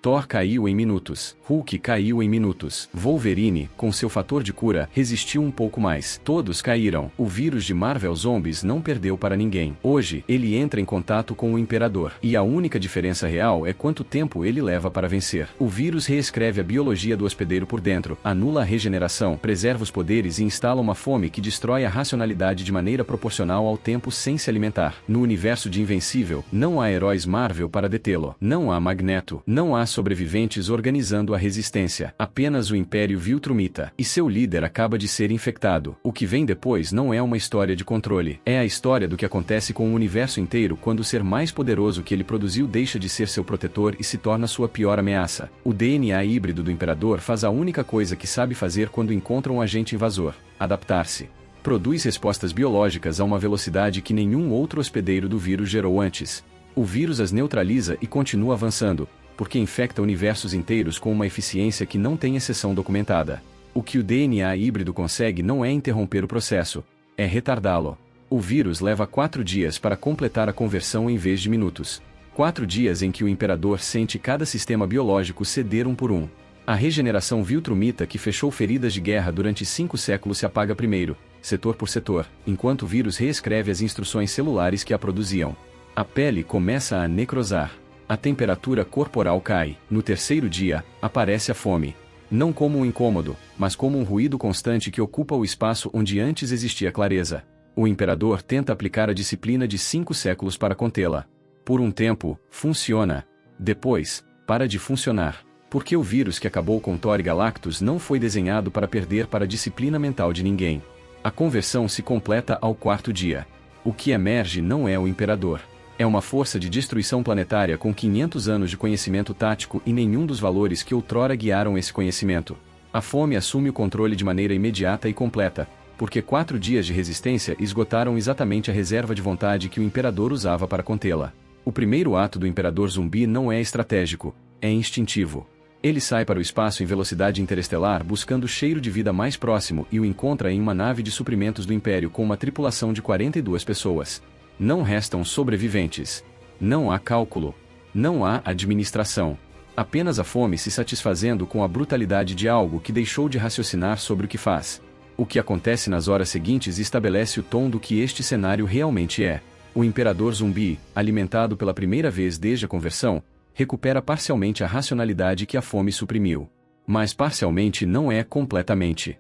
Thor caiu em minutos. Hulk caiu em minutos. Wolverine, com seu fator de cura, resistiu um pouco mais. Todos caíram. O vírus de Marvel Zombies não perdeu para ninguém. Hoje, ele entra em contato com o Imperador. E a única diferença real é quanto tempo ele leva para vencer. O vírus reescreve a biologia do hospedeiro por dentro, anula a regeneração, preserva os poderes e instala uma fome que destrói a racionalidade de maneira proporcional ao tempo sem se alimentar. No universo de Invencível, não há heróis Marvel para detê-lo. Não há Magneto. Não há sobreviventes organizando a resistência. Apenas o Império Viltrumita. E seu líder acaba de ser infectado. O que vem depois não é uma história de controle. É a história do que acontece com o universo inteiro quando o ser mais poderoso que ele produziu deixa de ser seu protetor e se torna sua pior ameaça. O DNA híbrido do Imperador faz a única coisa que sabe fazer quando encontra um agente invasor: adaptar-se. Produz respostas biológicas a uma velocidade que nenhum outro hospedeiro do vírus gerou antes. O vírus as neutraliza e continua avançando, porque infecta universos inteiros com uma eficiência que não tem exceção documentada. O que o DNA híbrido consegue não é interromper o processo, é retardá-lo. O vírus leva 4 dias para completar a conversão em vez de minutos. 4 dias em que o Imperador sente cada sistema biológico ceder um por um. A regeneração Viltrumita que fechou feridas de guerra durante 5 séculos se apaga primeiro, setor por setor, enquanto o vírus reescreve as instruções celulares que a produziam. A pele começa a necrosar. A temperatura corporal cai. No 3º dia, aparece a fome. Não como um incômodo, mas como um ruído constante que ocupa o espaço onde antes existia clareza. O Imperador tenta aplicar a disciplina de 5 séculos para contê-la. Por um tempo, funciona. Depois, para de funcionar. Porque o vírus que acabou com Thor e Galactus não foi desenhado para perder para a disciplina mental de ninguém. A conversão se completa ao 4º dia. O que emerge não é o Imperador. É uma força de destruição planetária com 500 anos de conhecimento tático e nenhum dos valores que outrora guiaram esse conhecimento. A fome assume o controle de maneira imediata e completa, porque 4 dias de resistência esgotaram exatamente a reserva de vontade que o Imperador usava para contê-la. O primeiro ato do Imperador Zumbi não é estratégico, é instintivo. Ele sai para o espaço em velocidade interestelar buscando o cheiro de vida mais próximo e o encontra em uma nave de suprimentos do Império com uma tripulação de 42 pessoas. Não restam sobreviventes. Não há cálculo. Não há administração. Apenas a fome se satisfazendo com a brutalidade de algo que deixou de raciocinar sobre o que faz. O que acontece nas horas seguintes estabelece o tom do que este cenário realmente é. O Imperador Zumbi, alimentado pela primeira vez desde a conversão, recupera parcialmente a racionalidade que a fome suprimiu. Mas parcialmente não é completamente.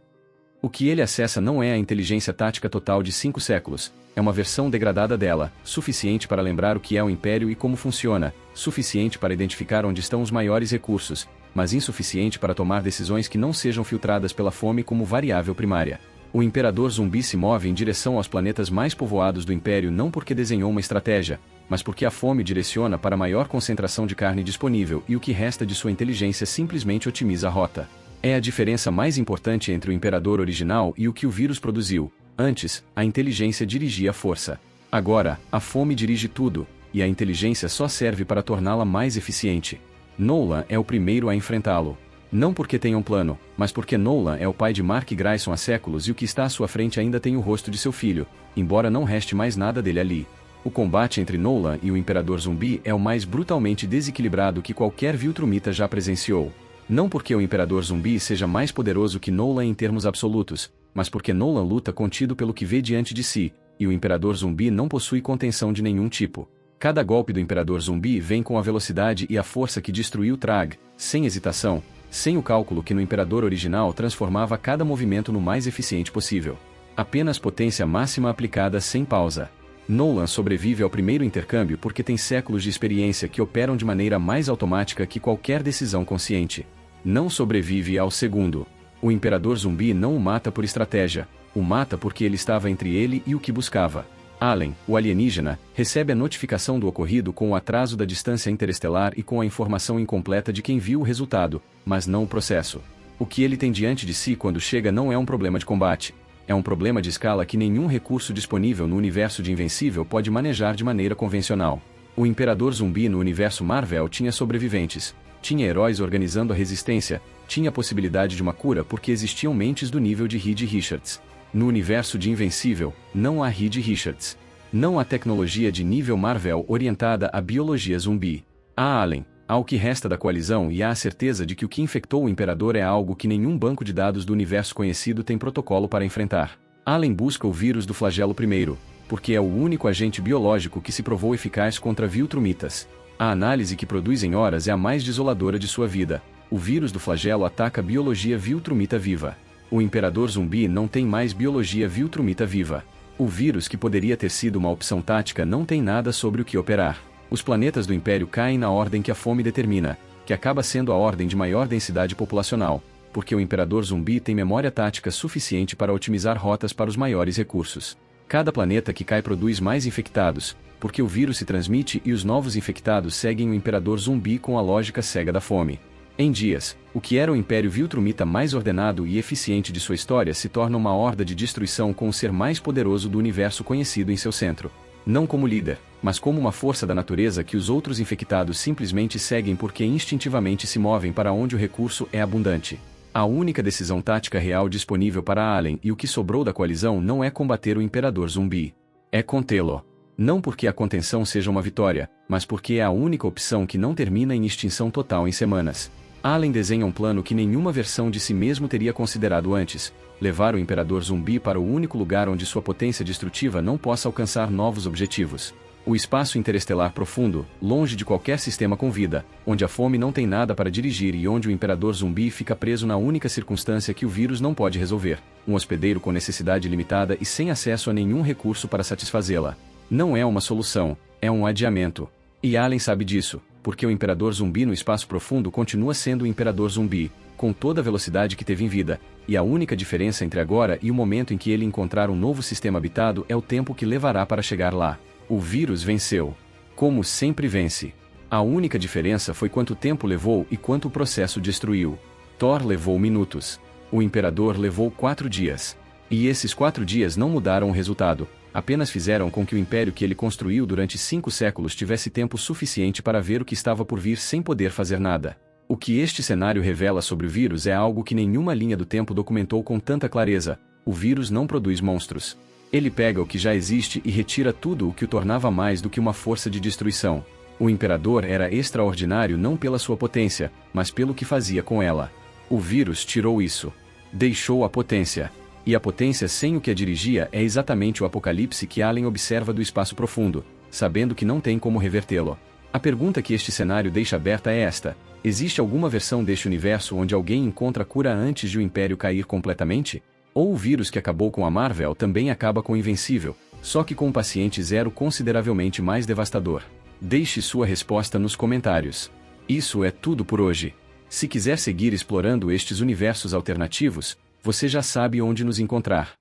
O que ele acessa não é a inteligência tática total de 5 séculos, é uma versão degradada dela, suficiente para lembrar o que é o Império e como funciona, suficiente para identificar onde estão os maiores recursos, mas insuficiente para tomar decisões que não sejam filtradas pela fome como variável primária. O Imperador Zumbi se move em direção aos planetas mais povoados do Império não porque desenhou uma estratégia, mas porque a fome direciona para maior concentração de carne disponível e o que resta de sua inteligência simplesmente otimiza a rota. É a diferença mais importante entre o Imperador original e o que o vírus produziu. Antes, a inteligência dirigia a força. Agora, a fome dirige tudo, e a inteligência só serve para torná-la mais eficiente. Nolan é o primeiro a enfrentá-lo. Não porque tenha um plano, mas porque Nolan é o pai de Mark Grayson há séculos e o que está à sua frente ainda tem o rosto de seu filho, embora não reste mais nada dele ali. O combate entre Nolan e o Imperador Zumbi é o mais brutalmente desequilibrado que qualquer Viltrumita já presenciou. Não porque o Imperador Zumbi seja mais poderoso que Nolan em termos absolutos, mas porque Nolan luta contido pelo que vê diante de si, e o Imperador Zumbi não possui contenção de nenhum tipo. Cada golpe do Imperador Zumbi vem com a velocidade e a força que destruiu Thrag, sem hesitação, sem o cálculo que no Imperador original transformava cada movimento no mais eficiente possível. Apenas potência máxima aplicada sem pausa. Nolan sobrevive ao primeiro intercâmbio porque tem séculos de experiência que operam de maneira mais automática que qualquer decisão consciente. Não sobrevive ao segundo. O Imperador Zumbi não o mata por estratégia, o mata porque ele estava entre ele e o que buscava. Allen, o alienígena, recebe a notificação do ocorrido com o atraso da distância interestelar e com a informação incompleta de quem viu o resultado, mas não o processo. O que ele tem diante de si quando chega não é um problema de combate. É um problema de escala que nenhum recurso disponível no universo de Invencível pode manejar de maneira convencional. O Imperador Zumbi no universo Marvel tinha sobreviventes, tinha heróis organizando a resistência, tinha a possibilidade de uma cura porque existiam mentes do nível de Reed Richards. No universo de Invencível, não há Reed Richards. Não há tecnologia de nível Marvel orientada à biologia zumbi. Há Allen, Há o que resta da coalizão e há a certeza de que o que infectou o Imperador é algo que nenhum banco de dados do universo conhecido tem protocolo para enfrentar. Allen busca o vírus do flagelo primeiro, porque é o único agente biológico que se provou eficaz contra Viltrumitas. A análise que produz em horas é a mais desoladora de sua vida. O vírus do flagelo ataca a biologia Viltrumita viva. O Imperador Zumbi não tem mais biologia Viltrumita viva. O vírus que poderia ter sido uma opção tática não tem nada sobre o que operar. Os planetas do Império caem na ordem que a fome determina, que acaba sendo a ordem de maior densidade populacional, porque o Imperador Zumbi tem memória tática suficiente para otimizar rotas para os maiores recursos. Cada planeta que cai produz mais infectados, porque o vírus se transmite e os novos infectados seguem o Imperador Zumbi com a lógica cega da fome. Em dias, o que era o Império Viltrumita mais ordenado e eficiente de sua história se torna uma horda de destruição com o ser mais poderoso do universo conhecido em seu centro. Não como líder, mas como uma força da natureza que os outros infectados simplesmente seguem porque instintivamente se movem para onde o recurso é abundante. A única decisão tática real disponível para Allen e o que sobrou da coalizão não é combater o Imperador Zumbi. É contê-lo. Não porque a contenção seja uma vitória, mas porque é a única opção que não termina em extinção total em semanas. Allen desenha um plano que nenhuma versão de si mesmo teria considerado antes: levar o Imperador Zumbi para o único lugar onde sua potência destrutiva não possa alcançar novos objetivos. O espaço interestelar profundo, longe de qualquer sistema com vida, onde a fome não tem nada para dirigir e onde o Imperador Zumbi fica preso na única circunstância que o vírus não pode resolver: um hospedeiro com necessidade limitada e sem acesso a nenhum recurso para satisfazê-la. Não é uma solução, é um adiamento. E Allen sabe disso, porque o Imperador Zumbi no espaço profundo continua sendo o Imperador Zumbi, com toda a velocidade que teve em vida, e a única diferença entre agora e o momento em que ele encontrar um novo sistema habitado é o tempo que levará para chegar lá. O vírus venceu. Como sempre vence. A única diferença foi quanto tempo levou e quanto o processo destruiu. Thor levou minutos. O Imperador levou 4 dias. E esses 4 dias não mudaram o resultado, apenas fizeram com que o império que ele construiu durante 5 séculos tivesse tempo suficiente para ver o que estava por vir sem poder fazer nada. O que este cenário revela sobre o vírus é algo que nenhuma linha do tempo documentou com tanta clareza: o vírus não produz monstros. Ele pega o que já existe e retira tudo o que o tornava mais do que uma força de destruição. O Imperador era extraordinário não pela sua potência, mas pelo que fazia com ela. O vírus tirou isso. Deixou a potência. E a potência sem o que a dirigia é exatamente o apocalipse que Allen observa do espaço profundo, sabendo que não tem como revertê-lo. A pergunta que este cenário deixa aberta é esta: existe alguma versão deste universo onde alguém encontra cura antes de o Império cair completamente? Ou o vírus que acabou com a Marvel também acaba com o Invencível, só que com um paciente zero consideravelmente mais devastador? Deixe sua resposta nos comentários. Isso é tudo por hoje. Se quiser seguir explorando estes universos alternativos, você já sabe onde nos encontrar.